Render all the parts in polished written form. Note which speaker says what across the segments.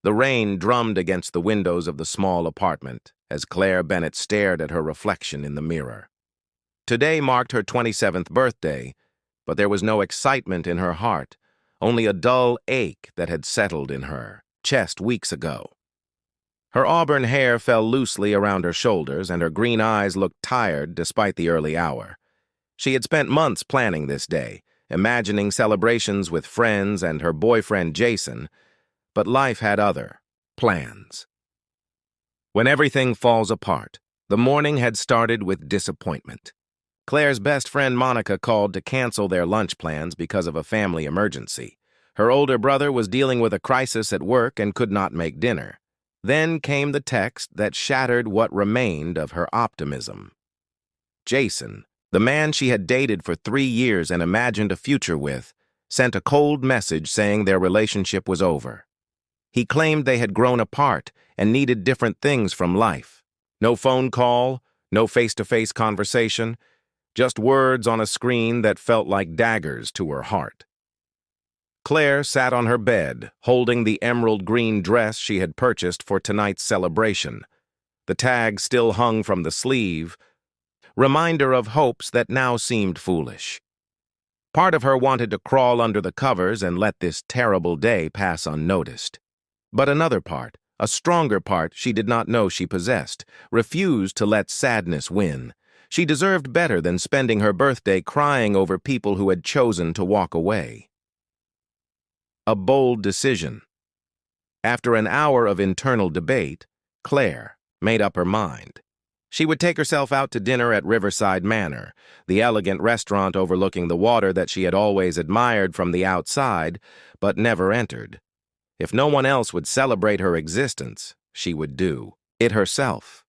Speaker 1: The rain drummed against the windows of the small apartment as Claire Bennett stared at her reflection in the mirror. Today marked her 27th birthday, but there was no excitement in her heart, only a dull ache that had settled in her chest weeks ago. Her auburn hair fell loosely around her shoulders, and her green eyes looked tired despite the early hour. She had spent months planning this day, imagining celebrations with friends and her boyfriend Jason, but life had other plans. When everything falls apart, the morning had started with disappointment. Claire's best friend Monica called to cancel their lunch plans because of a family emergency. Her older brother was dealing with a crisis at work and could not make dinner. Then came the text that shattered what remained of her optimism. Jason, the man she had dated for 3 years and imagined a future with, sent a cold message saying their relationship was over. He claimed they had grown apart and needed different things from life. No phone call, no face-to-face conversation, just words on a screen that felt like daggers to her heart. Claire sat on her bed, holding the emerald green dress she had purchased for tonight's celebration. The tag still hung from the sleeve, reminder of hopes that now seemed foolish. Part of her wanted to crawl under the covers and let this terrible day pass unnoticed. But another part, a stronger part she did not know she possessed, refused to let sadness win. She deserved better than spending her birthday crying over people who had chosen to walk away. A bold decision. After an hour of internal debate, Claire made up her mind. She would take herself out to dinner at Riverside Manor, the elegant restaurant overlooking the water that she had always admired from the outside, but never entered. If no one else would celebrate her existence, she would do it herself.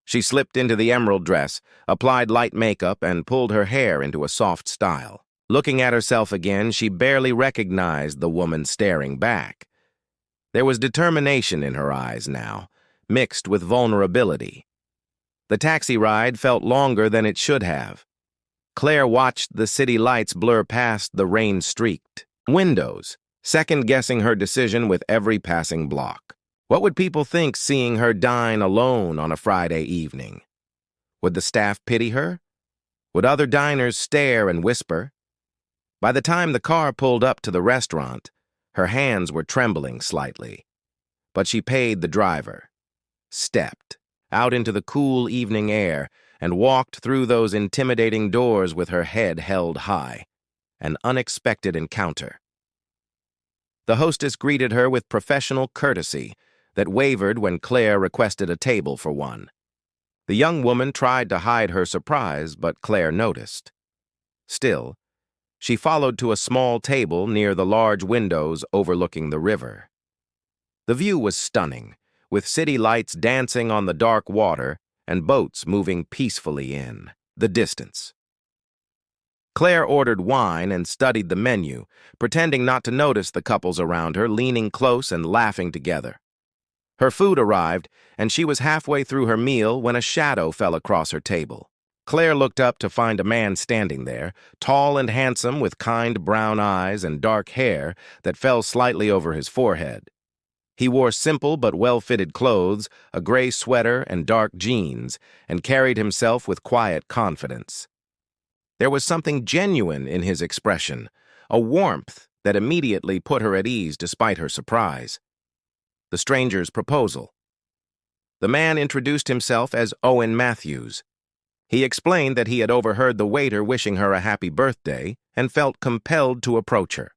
Speaker 1: She slipped into the emerald dress, applied light makeup, and pulled her hair into a soft style. Looking at herself again, she barely recognized the woman staring back. There was determination in her eyes now, mixed with vulnerability. The taxi ride felt longer than it should have. Claire watched the city lights blur past the rain-streaked windows, second-guessing her decision with every passing block. What would people think seeing her dine alone on a Friday evening? Would the staff pity her? Would other diners stare and whisper? By the time the car pulled up to the restaurant, her hands were trembling slightly. But she paid the driver, stepped out into the cool evening air, and walked through those intimidating doors with her head held high. An unexpected encounter. The hostess greeted her with professional courtesy that wavered when Claire requested a table for one. The young woman tried to hide her surprise, but Claire noticed. Still, she followed to a small table near the large windows overlooking the river. The view was stunning, with city lights dancing on the dark water and boats moving peacefully in the distance. Claire ordered wine and studied the menu, pretending not to notice the couples around her leaning close and laughing together. Her food arrived, and she was halfway through her meal when a shadow fell across her table. Claire looked up to find a man standing there, tall and handsome with kind brown eyes and dark hair that fell slightly over his forehead. He wore simple but well-fitted clothes, a gray sweater and dark jeans, and carried himself with quiet confidence. There was something genuine in his expression, a warmth that immediately put her at ease despite her surprise. The stranger's proposal. The man introduced himself as Owen Matthews. He explained that he had overheard the waiter wishing her a happy birthday and felt compelled to approach her.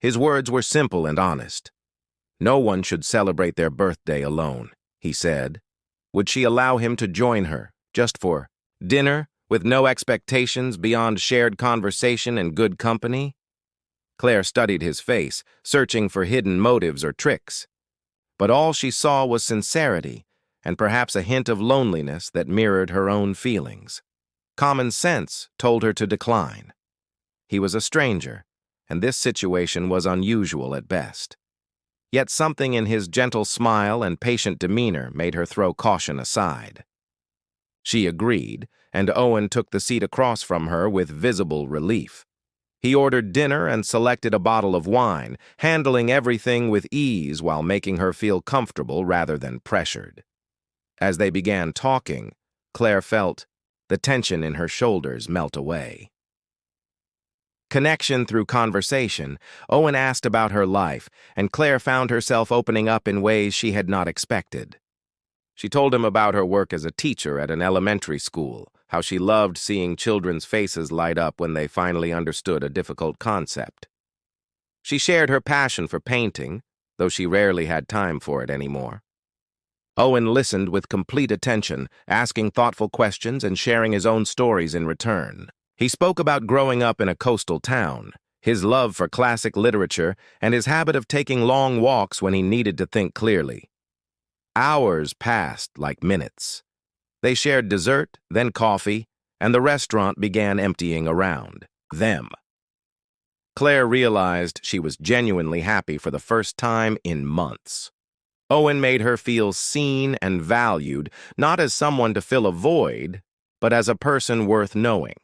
Speaker 1: His words were simple and honest. No one should celebrate their birthday alone, he said. Would she allow him to join her, just for dinner, with no expectations beyond shared conversation and good company? Claire studied his face, searching for hidden motives or tricks. But all she saw was sincerity, and perhaps a hint of loneliness that mirrored her own feelings. Common sense told her to decline. He was a stranger, and this situation was unusual at best. Yet something in his gentle smile and patient demeanor made her throw caution aside. She agreed, and Owen took the seat across from her with visible relief. He ordered dinner and selected a bottle of wine, handling everything with ease while making her feel comfortable rather than pressured. As they began talking, Claire felt the tension in her shoulders melt away. Connection through conversation, Owen asked about her life, and Claire found herself opening up in ways she had not expected. She told him about her work as a teacher at an elementary school, how she loved seeing children's faces light up when they finally understood a difficult concept. She shared her passion for painting, though she rarely had time for it anymore. Owen listened with complete attention, asking thoughtful questions and sharing his own stories in return. He spoke about growing up in a coastal town, his love for classic literature, and his habit of taking long walks when he needed to think clearly. Hours passed like minutes. They shared dessert, then coffee, and the restaurant began emptying around them. Claire realized she was genuinely happy for the first time in months. Owen made her feel seen and valued, not as someone to fill a void, but as a person worth knowing.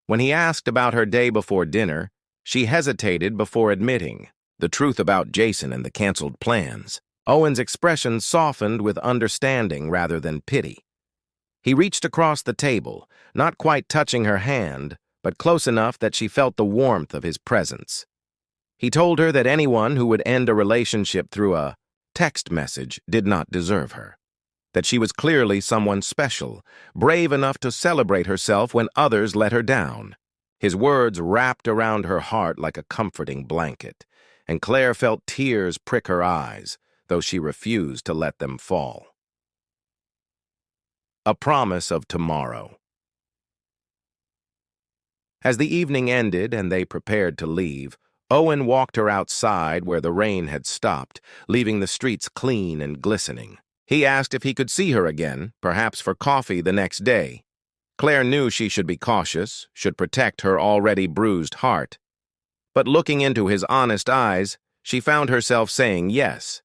Speaker 1: When he asked about her day before dinner, she hesitated before admitting the truth about Jason and the canceled plans. Owen's expression softened with understanding rather than pity. He reached across the table, not quite touching her hand, but close enough that she felt the warmth of his presence. He told her that anyone who would end a relationship through a text message did not deserve her, that she was clearly someone special, brave enough to celebrate herself when others let her down. His words wrapped around her heart like a comforting blanket, and Claire felt tears prick her eyes, though she refused to let them fall. A promise of tomorrow. As the evening ended and they prepared to leave, Owen walked her outside where the rain had stopped, leaving the streets clean and glistening. He asked if he could see her again, perhaps for coffee the next day. Claire knew she should be cautious, should protect her already bruised heart. But looking into his honest eyes, she found herself saying yes.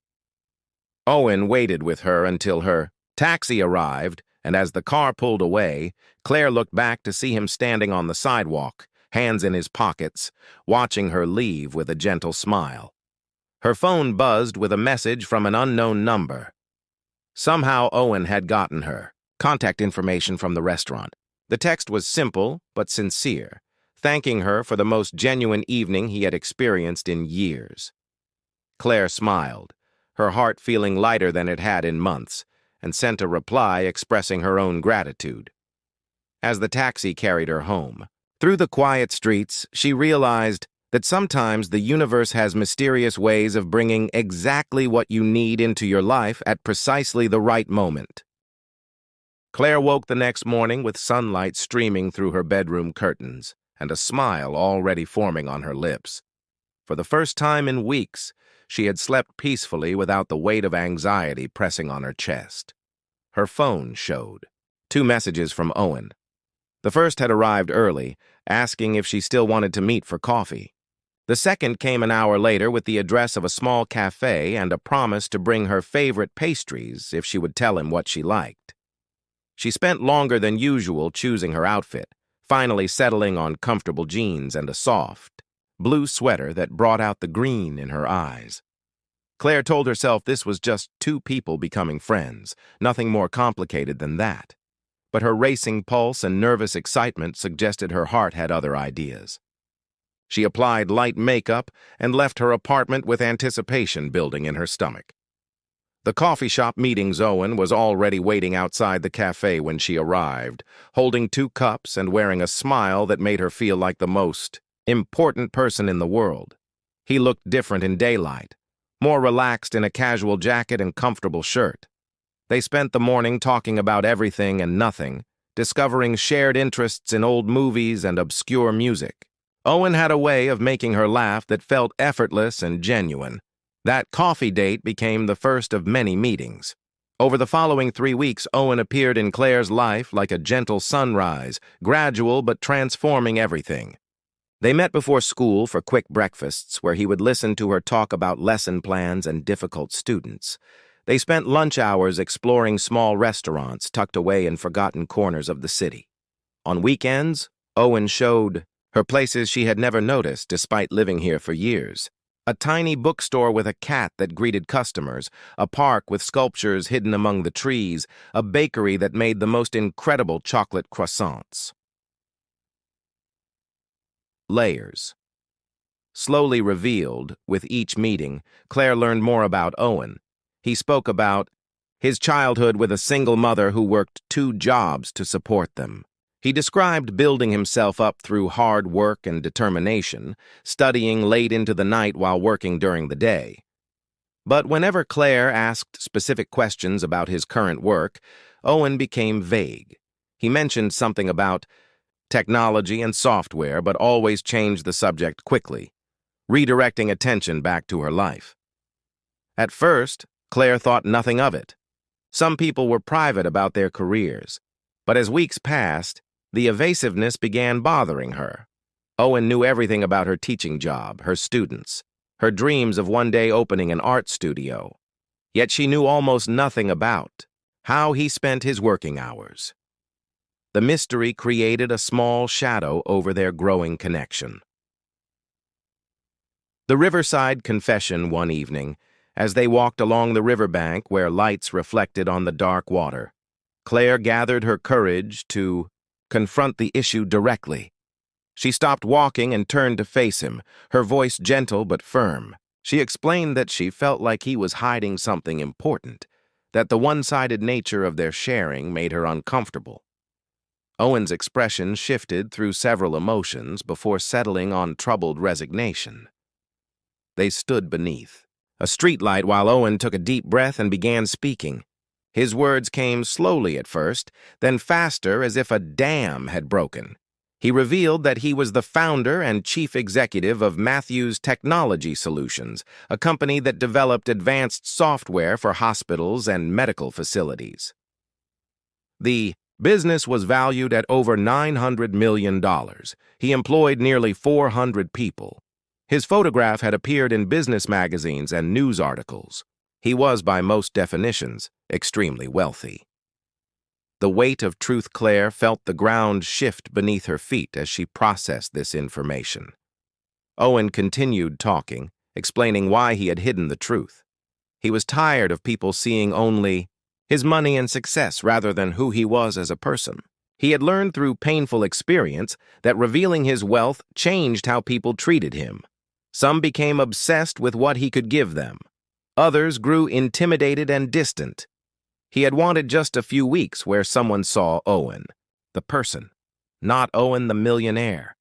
Speaker 1: Owen waited with her until her taxi arrived, and as the car pulled away, Claire looked back to see him standing on the sidewalk, hands in his pockets, watching her leave with a gentle smile. Her phone buzzed with a message from an unknown number. Somehow Owen had gotten her contact information from the restaurant. The text was simple but sincere, thanking her for the most genuine evening he had experienced in years. Claire smiled, her heart feeling lighter than it had in months, and sent a reply expressing her own gratitude. As the taxi carried her home, through the quiet streets, she realized that sometimes the universe has mysterious ways of bringing exactly what you need into your life at precisely the right moment. Claire woke the next morning with sunlight streaming through her bedroom curtains and a smile already forming on her lips. For the first time in weeks, she had slept peacefully without the weight of anxiety pressing on her chest. Her phone showed 2 messages from Owen. The first had arrived early, asking if she still wanted to meet for coffee. The second came an hour later with the address of a small cafe and a promise to bring her favorite pastries if she would tell him what she liked. She spent longer than usual choosing her outfit, finally settling on comfortable jeans and a soft, blue sweater that brought out the green in her eyes. Claire told herself this was just 2 people becoming friends, nothing more complicated than that. But her racing pulse and nervous excitement suggested her heart had other ideas. She applied light makeup and left her apartment with anticipation building in her stomach. The coffee shop meetings Owen was already waiting outside the cafe when she arrived, holding 2 cups and wearing a smile that made her feel like the most important person in the world. He looked different in daylight, more relaxed in a casual jacket and comfortable shirt. They spent the morning talking about everything and nothing, discovering shared interests in old movies and obscure music. Owen had a way of making her laugh that felt effortless and genuine. That coffee date became the first of many meetings. Over the following 3 weeks, Owen appeared in Claire's life like a gentle sunrise, gradual but transforming everything. They met before school for quick breakfasts where he would listen to her talk about lesson plans and difficult students. They spent lunch hours exploring small restaurants tucked away in forgotten corners of the city. On weekends, Owen showed Her places she had never noticed despite living here for years. A tiny bookstore with a cat that greeted customers, a park with sculptures hidden among the trees, a bakery that made the most incredible chocolate croissants. Layers. Slowly revealed, with each meeting, Claire learned more about Owen. He spoke about his childhood with a single mother who worked 2 jobs to support them. He described building himself up through hard work and determination, studying late into the night while working during the day. But whenever Claire asked specific questions about his current work, Owen became vague. He mentioned something about technology and software, but always changed the subject quickly, redirecting attention back to her life. At first, Claire thought nothing of it. Some people were private about their careers, but as weeks passed, the evasiveness began bothering her. Owen knew everything about her teaching job, her students, her dreams of one day opening an art studio. Yet she knew almost nothing about how he spent his working hours. The mystery created a small shadow over their growing connection. The riverside confession one evening, as they walked along the riverbank where lights reflected on the dark water, Claire gathered her courage to confront the issue directly. She stopped walking and turned to face him, her voice gentle but firm. She explained that she felt like he was hiding something important, that the one-sided nature of their sharing made her uncomfortable. Owen's expression shifted through several emotions before settling on troubled resignation. They stood beneath a streetlight while Owen took a deep breath and began speaking. His words came slowly at first, then faster as if a dam had broken. He revealed that he was the founder and chief executive of Matthews Technology Solutions, a company that developed advanced software for hospitals and medical facilities. The business was valued at over $900 million. He employed nearly 400 people. His photograph had appeared in business magazines and news articles. He was, by most definitions, extremely wealthy. The weight of truth Claire felt the ground shift beneath her feet as she processed this information. Owen continued talking, explaining why he had hidden the truth. He was tired of people seeing only his money and success rather than who he was as a person. He had learned through painful experience that revealing his wealth changed how people treated him. Some became obsessed with what he could give them. Others grew intimidated and distant. He had wanted just a few weeks where someone saw Owen, the person, not Owen the millionaire.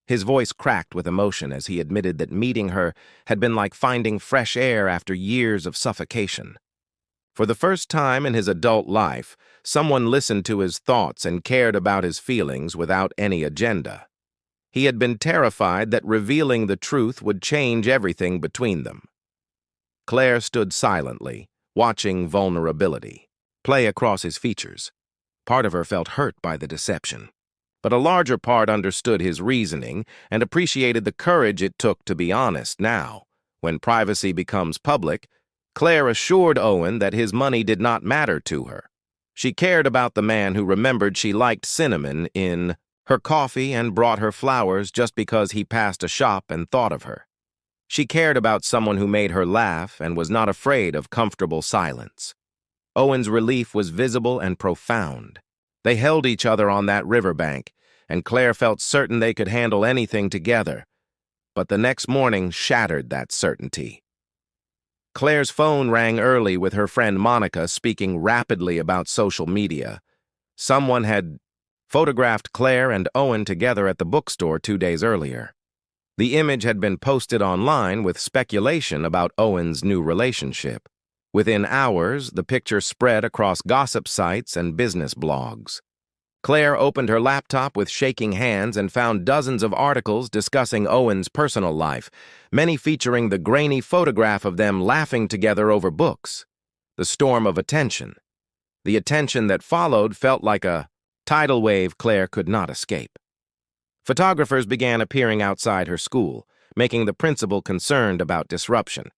Speaker 1: His voice cracked with emotion as he admitted that meeting her had been like finding fresh air after years of suffocation. For the first time in his adult life, someone listened to his thoughts and cared about his feelings without any agenda. He had been terrified that revealing the truth would change everything between them. Claire stood silently, watching vulnerability play across his features. Part of her felt hurt by the deception, but a larger part understood his reasoning and appreciated the courage it took to be honest. Now, when privacy becomes public, Claire assured Owen that his money did not matter to her. She cared about the man who remembered she liked cinnamon in her coffee and brought her flowers just because he passed a shop and thought of her. She cared about someone who made her laugh and was not afraid of comfortable silence. Owen's relief was visible and profound. They held each other on that riverbank, and Claire felt certain they could handle anything together. But the next morning shattered that certainty. Claire's phone rang early with her friend Monica speaking rapidly about social media. Someone had photographed Claire and Owen together at the bookstore 2 days earlier. The image had been posted online with speculation about Owen's new relationship. Within hours, the picture spread across gossip sites and business blogs. Claire opened her laptop with shaking hands and found dozens of articles discussing Owen's personal life, many featuring the grainy photograph of them laughing together over books. The storm of attention. The attention that followed felt like a tidal wave Claire could not escape. Photographers began appearing outside her school, making the principal concerned about disruption.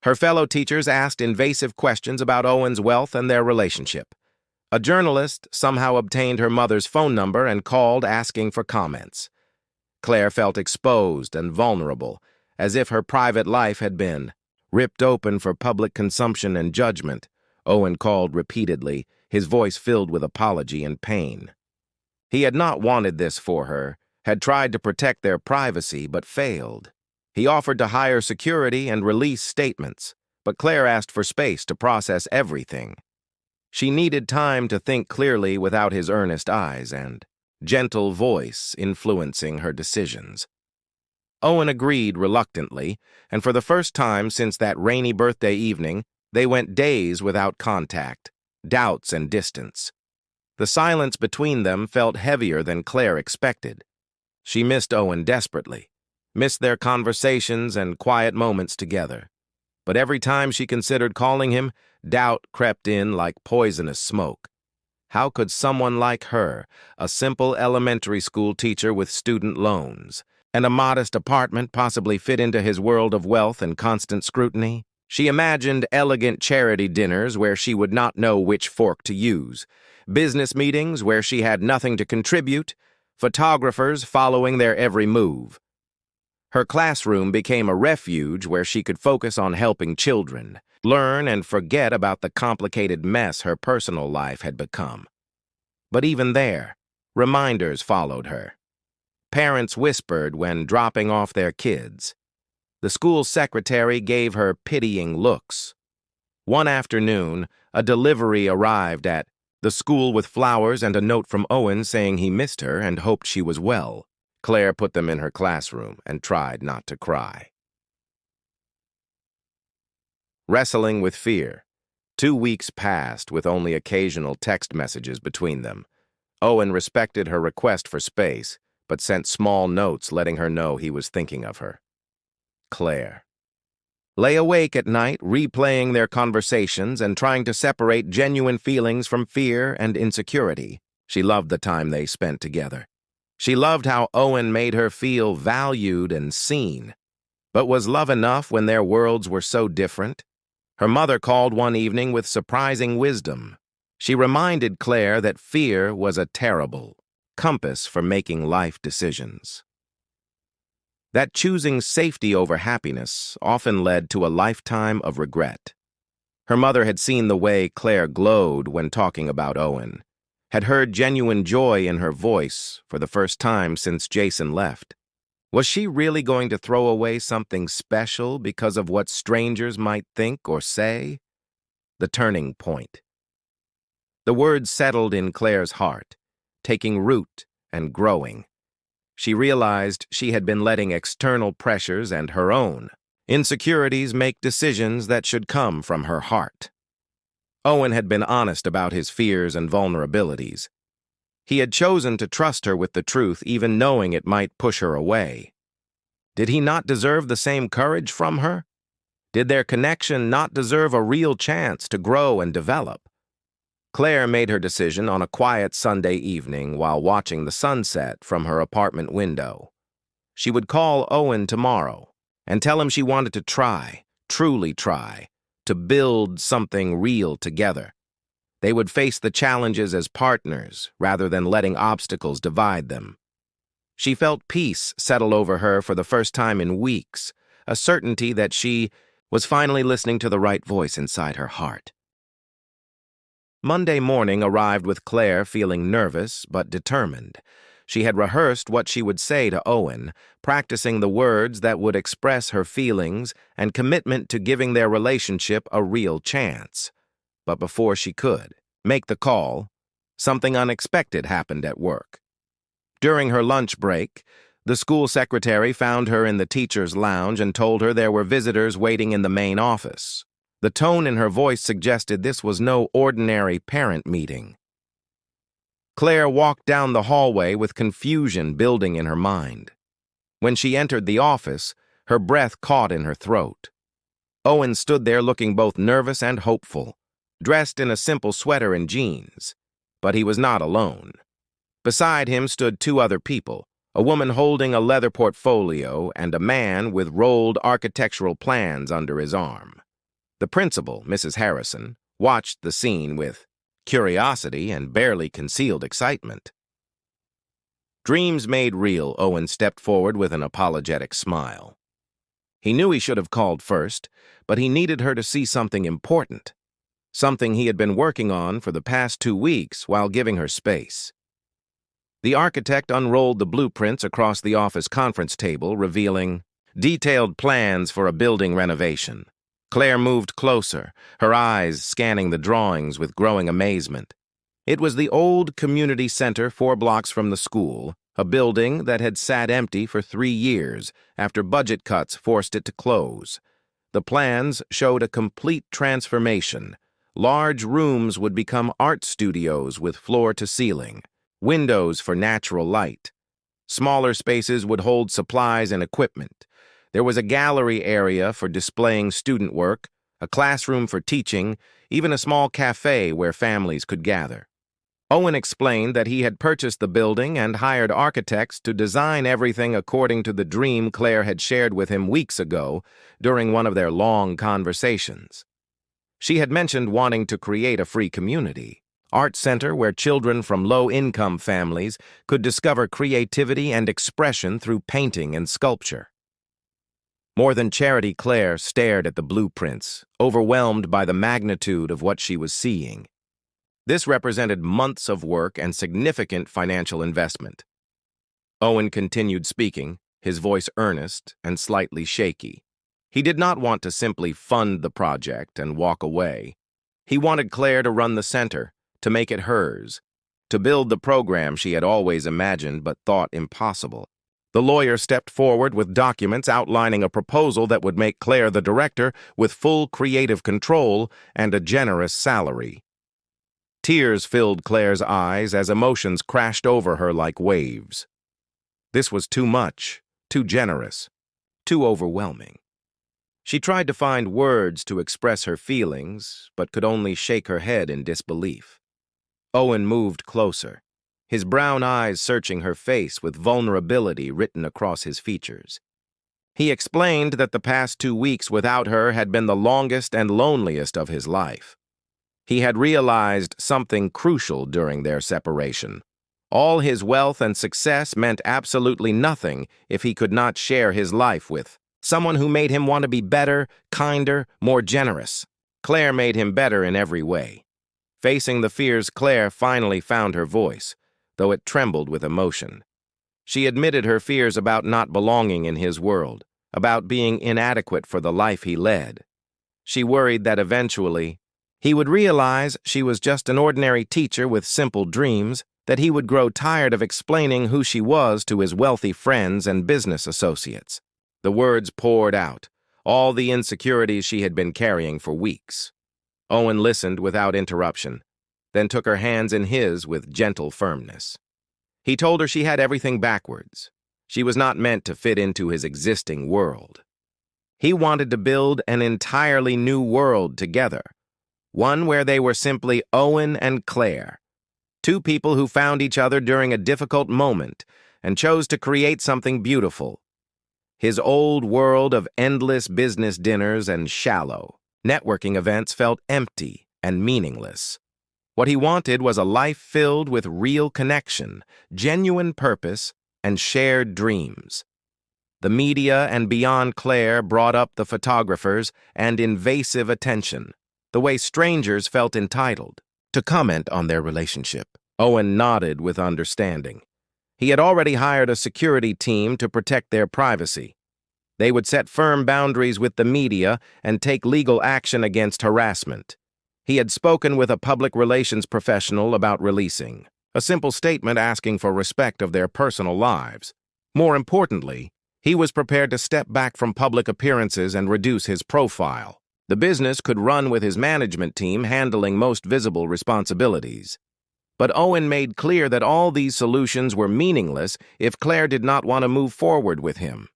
Speaker 1: Her fellow teachers asked invasive questions about Owen's wealth and their relationship. A journalist somehow obtained her mother's phone number and called asking for comments. Claire felt exposed and vulnerable, as if her private life had been ripped open for public consumption and judgment. Owen called repeatedly, his voice filled with apology and pain. He had not wanted this for her, had tried to protect their privacy, but failed. He offered to hire security and release statements, but Claire asked for space to process everything. She needed time to think clearly without his earnest eyes and gentle voice influencing her decisions. Owen agreed reluctantly, and for the first time since that rainy birthday evening, they went days without contact, doubts and distance. The silence between them felt heavier than Claire expected. She missed Owen desperately, missed their conversations and quiet moments together. But every time she considered calling him, doubt crept in like poisonous smoke. How could someone like her, a simple elementary school teacher with student loans, and a modest apartment possibly fit into his world of wealth and constant scrutiny? She imagined elegant charity dinners where she would not know which fork to use, business meetings where she had nothing to contribute, photographers following their every move. Her classroom became a refuge where she could focus on helping children, learn and forget about the complicated mess her personal life had become. But even there, reminders followed her. Parents whispered when dropping off their kids. The school secretary gave her pitying looks. One afternoon, a delivery arrived at the school with flowers and a note from Owen saying he missed her and hoped she was well. Claire put them in her classroom and tried not to cry. Wrestling with fear. 2 weeks passed with only occasional text messages between them. Owen respected her request for space, but sent small notes letting her know he was thinking of her. Claire lay awake at night, replaying their conversations and trying to separate genuine feelings from fear and insecurity. She loved the time they spent together. She loved how Owen made her feel valued and seen. But was love enough when their worlds were so different? Her mother called one evening with surprising wisdom. She reminded Claire that fear was a terrible compass for making life decisions. That choosing safety over happiness often led to a lifetime of regret. Her mother had seen the way Claire glowed when talking about Owen, had heard genuine joy in her voice for the first time since Jason left. Was she really going to throw away something special because of what strangers might think or say? The turning point. The words settled in Claire's heart, taking root and growing. She realized she had been letting external pressures and her own insecurities make decisions that should come from her heart. Owen had been honest about his fears and vulnerabilities. He had chosen to trust her with the truth even knowing it might push her away. Did he not deserve the same courage from her? Did their connection not deserve a real chance to grow and develop? Claire made her decision on a quiet Sunday evening while watching the sunset from her apartment window. She would call Owen tomorrow and tell him she wanted to try, truly try, to build something real together. They would face the challenges as partners rather than letting obstacles divide them. She felt peace settle over her for the first time in weeks, a certainty that she was finally listening to the right voice inside her heart. Monday morning arrived with Claire feeling nervous but determined. She had rehearsed what she would say to Owen, practicing the words that would express her feelings and commitment to giving their relationship a real chance. But before she could make the call, something unexpected happened at work. During her lunch break, the school secretary found her in the teacher's lounge and told her there were visitors waiting in the main office. The tone in her voice suggested this was no ordinary parent meeting. Claire walked down the hallway with confusion building in her mind. When she entered the office, her breath caught in her throat. Owen stood there looking both nervous and hopeful, dressed in a simple sweater and jeans. But he was not alone. Beside him stood 2 other people, a woman holding a leather portfolio and a man with rolled architectural plans under his arm. The principal, Mrs. Harrison, watched the scene with curiosity and barely concealed excitement. Dreams made real, Owen stepped forward with an apologetic smile. He knew he should have called first, but he needed her to see something important, something he had been working on for the past 2 weeks while giving her space. The architect unrolled the blueprints across the office conference table, revealing detailed plans for a building renovation. Claire moved closer, her eyes scanning the drawings with growing amazement. It was the old community center 4 blocks from the school, a building that had sat empty for 3 years after budget cuts forced it to close. The plans showed a complete transformation. Large rooms would become art studios with floor-to-ceiling, windows for natural light. Smaller spaces would hold supplies and equipment. There was a gallery area for displaying student work, a classroom for teaching, even a small cafe where families could gather. Owen explained that he had purchased the building and hired architects to design everything according to the dream Claire had shared with him weeks ago during one of their long conversations. She had mentioned wanting to create a free community, art center where children from low-income families could discover creativity and expression through painting and sculpture. More than charity, Claire stared at the blueprints, overwhelmed by the magnitude of what she was seeing. This represented months of work and significant financial investment. Owen continued speaking, his voice earnest and slightly shaky. He did not want to simply fund the project and walk away. He wanted Claire to run the center, to make it hers, to build the program she had always imagined but thought impossible. The lawyer stepped forward with documents outlining a proposal that would make Claire the director with full creative control and a generous salary. Tears filled Claire's eyes as emotions crashed over her like waves. This was too much, too generous, too overwhelming. She tried to find words to express her feelings, but could only shake her head in disbelief. Owen moved closer, his brown eyes searching her face with vulnerability written across his features. He explained that the past 2 weeks without her had been the longest and loneliest of his life. He had realized something crucial during their separation. All his wealth and success meant absolutely nothing if he could not share his life with someone who made him want to be better, kinder, more generous. Claire made him better in every way. Facing the fears, Claire finally found her voice, though it trembled with emotion. She admitted her fears about not belonging in his world, about being inadequate for the life he led. She worried that eventually he would realize she was just an ordinary teacher with simple dreams, that he would grow tired of explaining who she was to his wealthy friends and business associates. The words poured out, all the insecurities she had been carrying for weeks. Owen listened without interruption, then took her hands in his with gentle firmness. He told her she had everything backwards. She was not meant to fit into his existing world. He wanted to build an entirely new world together, one where they were simply Owen and Claire, 2 people who found each other during a difficult moment and chose to create something beautiful. His old world of endless business dinners and shallow networking events felt empty and meaningless. What he wanted was a life filled with real connection, genuine purpose, and shared dreams. The media and beyond Claire brought up the photographers and invasive attention, the way strangers felt entitled to comment on their relationship. Owen nodded with understanding. He had already hired a security team to protect their privacy. They would set firm boundaries with the media and take legal action against harassment. He had spoken with a public relations professional about releasing a simple statement asking for respect of their personal lives. More importantly, he was prepared to step back from public appearances and reduce his profile. The business could run with his management team handling most visible responsibilities. But Owen made clear that all these solutions were meaningless if Claire did not want to move forward with him.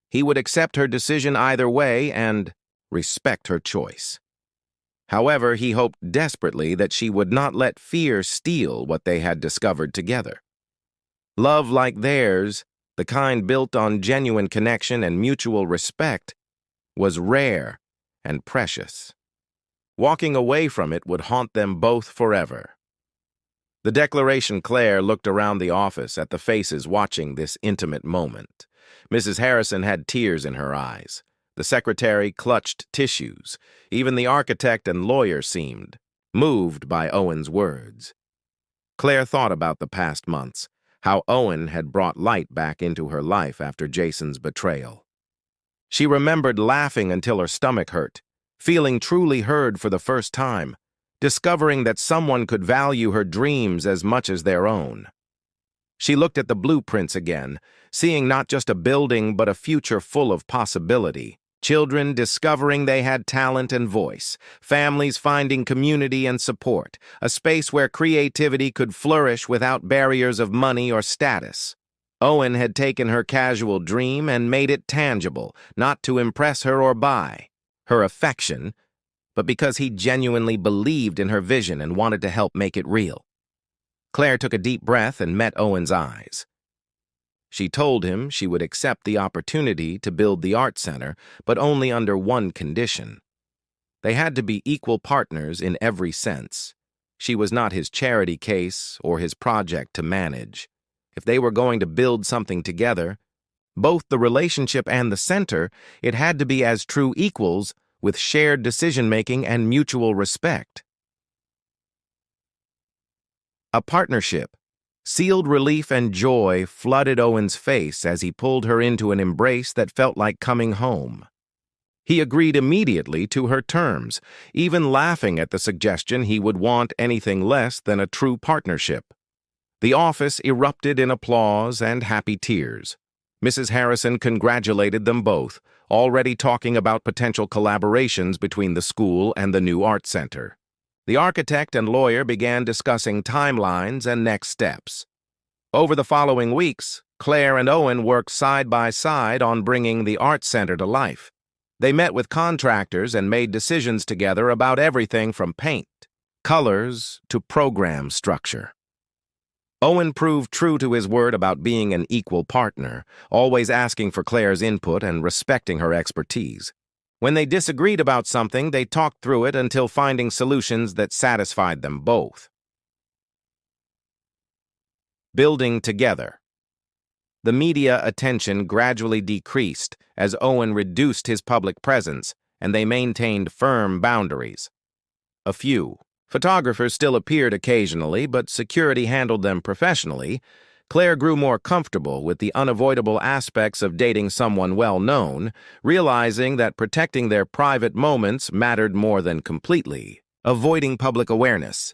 Speaker 1: He would accept her decision either way and respect her choice. However, he hoped desperately that she would not let fear steal what they had discovered together. Love like theirs, the kind built on genuine connection and mutual respect, was rare and precious. Walking away from it would haunt them both forever. The declaration Claire looked around the office at the faces watching this intimate moment. Mrs. Harrison had tears in her eyes. The secretary clutched tissues. Even the architect and lawyer seemed moved by Owen's words. Claire thought about the past months, how Owen had brought light back into her life after Jason's betrayal. She remembered laughing until her stomach hurt, feeling truly heard for the first time, discovering that someone could value her dreams as much as their own. She looked at the blueprints again, seeing not just a building but a future full of possibility. Children discovering they had talent and voice, families finding community and support, a space where creativity could flourish without barriers of money or status. Owen had taken her casual dream and made it tangible, not to impress her or buy her affection, but because he genuinely believed in her vision and wanted to help make it real. Claire took a deep breath and met Owen's eyes. She told him she would accept the opportunity to build the art center, but only under one condition. They had to be equal partners in every sense. She was not his charity case or his project to manage. If they were going to build something together, both the relationship and the center, it had to be as true equals with shared decision-making and mutual respect. A partnership. Sealed relief and joy flooded Owen's face as he pulled her into an embrace that felt like coming home. He agreed immediately to her terms, even laughing at the suggestion he would want anything less than a true partnership. The office erupted in applause and happy tears. Mrs. Harrison congratulated them both, already talking about potential collaborations between the school and the new art center. The architect and lawyer began discussing timelines and next steps. Over the following weeks, Claire and Owen worked side by side on bringing the art center to life. They met with contractors and made decisions together about everything from paint, colors, to program structure. Owen proved true to his word about being an equal partner, always asking for Claire's input and respecting her expertise. When they disagreed about something, they talked through it until finding solutions that satisfied them both. Building together. The media attention gradually decreased as Owen reduced his public presence, and they maintained firm boundaries. A few photographers still appeared occasionally, but security handled them professionally. Claire grew more comfortable with the unavoidable aspects of dating someone well-known, realizing that protecting their private moments mattered more than completely avoiding public awareness.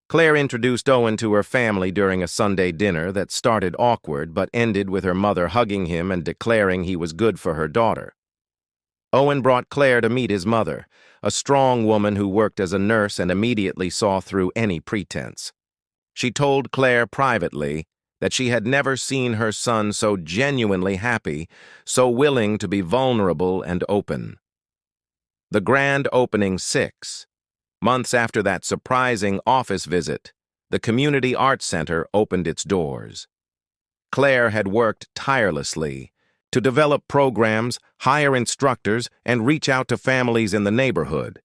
Speaker 1: Claire introduced Owen to her family during a Sunday dinner that started awkward but ended with her mother hugging him and declaring he was good for her daughter. Owen brought Claire to meet his mother, a strong woman who worked as a nurse and immediately saw through any pretense. She told Claire privately that she had never seen her son so genuinely happy, so willing to be vulnerable and open. The grand opening 6. Months after that surprising office visit, the Community Arts Center opened its doors. Claire had worked tirelessly to develop programs, hire instructors, and reach out to families in the neighborhood.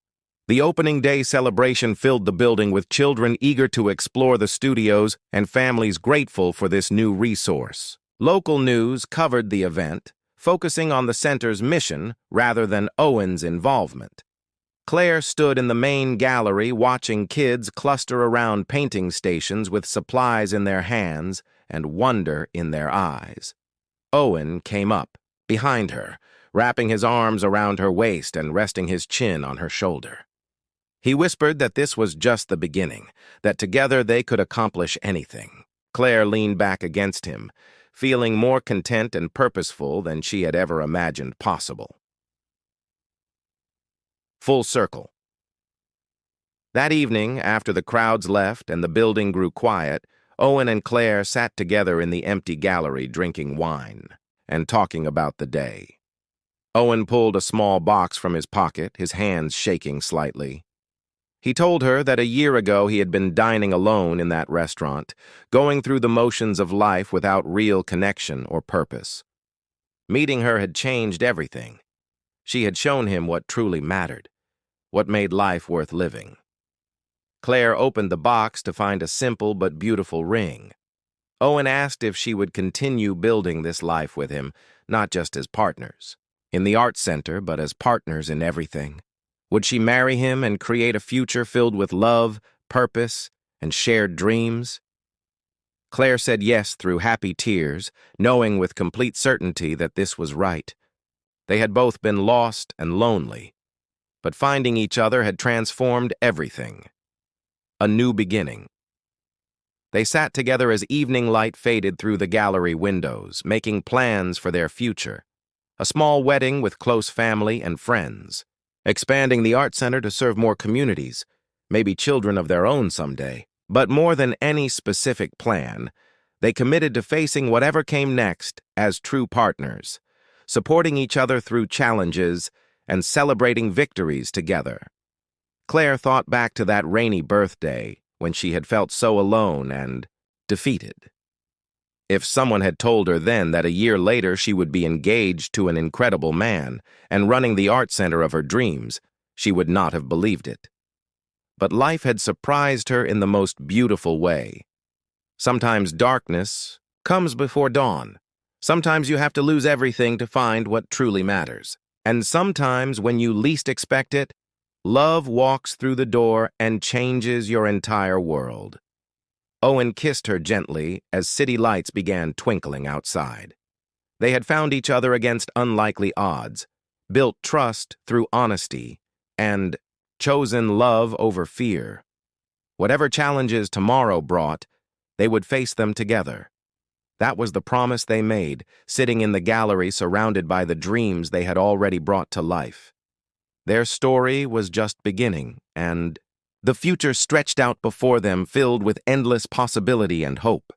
Speaker 1: The opening day celebration filled the building with children eager to explore the studios and families grateful for this new resource. Local news covered the event, focusing on the center's mission rather than Owen's involvement. Claire stood in the main gallery watching kids cluster around painting stations with supplies in their hands and wonder in their eyes. Owen came up, behind her, wrapping his arms around her waist and resting his chin on her shoulder. He whispered that this was just the beginning, that together they could accomplish anything. Claire leaned back against him, feeling more content and purposeful than she had ever imagined possible. Full circle. That evening, after the crowds left and the building grew quiet, Owen and Claire sat together in the empty gallery drinking wine and talking about the day. Owen pulled a small box from his pocket, his hands shaking slightly. He told her that a year ago he had been dining alone in that restaurant, going through the motions of life without real connection or purpose. Meeting her had changed everything. She had shown him what truly mattered, what made life worth living. Claire opened the box to find a simple but beautiful ring. Owen asked if she would continue building this life with him, not just as partners in the art center, but as partners in everything. Would she marry him and create a future filled with love, purpose, and shared dreams? Claire said yes through happy tears, knowing with complete certainty that this was right. They had both been lost and lonely, but finding each other had transformed everything. A new beginning. They sat together as evening light faded through the gallery windows, making plans for their future. A small wedding with close family and friends. Expanding the art center to serve more communities, maybe children of their own someday. But more than any specific plan, they committed to facing whatever came next as true partners, supporting each other through challenges and celebrating victories together. Claire thought back to that rainy birthday when she had felt so alone and defeated. If someone had told her then that a year later she would be engaged to an incredible man and running the art center of her dreams, she would not have believed it. But life had surprised her in the most beautiful way. Sometimes darkness comes before dawn. Sometimes you have to lose everything to find what truly matters. And sometimes, when you least expect it, love walks through the door and changes your entire world. Owen kissed her gently as city lights began twinkling outside. They had found each other against unlikely odds, built trust through honesty, and chosen love over fear. Whatever challenges tomorrow brought, they would face them together. That was the promise they made, sitting in the gallery surrounded by the dreams they had already brought to life. Their story was just beginning, and the future stretched out before them, filled with endless possibility and hope.